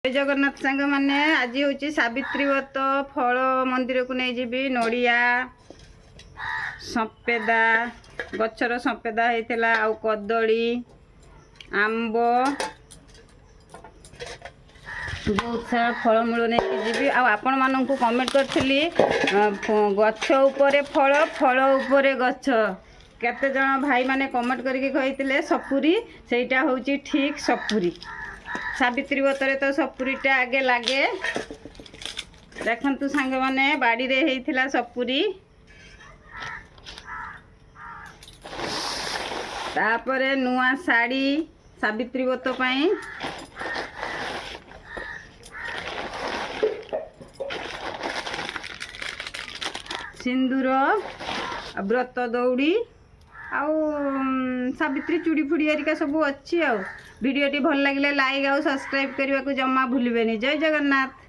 जय जगन्नाथ सांग मैंने आज हूँ सावित्री व्रत फल मंदिर को नहीं जीवी नड़िया सपेदा गचर सपेदा होता आउ कदली आंब बहुत सारा फलमूल नहीं जीवी आपण मानू कमेंट करी गछ उपरे फल फल उपरे गछ केते जन भाई माने कमेंट करके कही सपुरी सेटा हूँ ठीक सपुरी सावित्री व्रतरे तो सपुरीटा आगे लगे देखु सांग मैंने बाड़ी रे होता सपुरी तापरे नुआ साड़ी सावित्री व्रत पाई सिंदूर व्रत दौड़ी आउ सावित्री चूड़ी फुड़ी हरिका सब अच्छी वीडियोटी भल लगे लाइक आउ सब्सक्राइब करने को जमा भूलें। जय जगन्नाथ।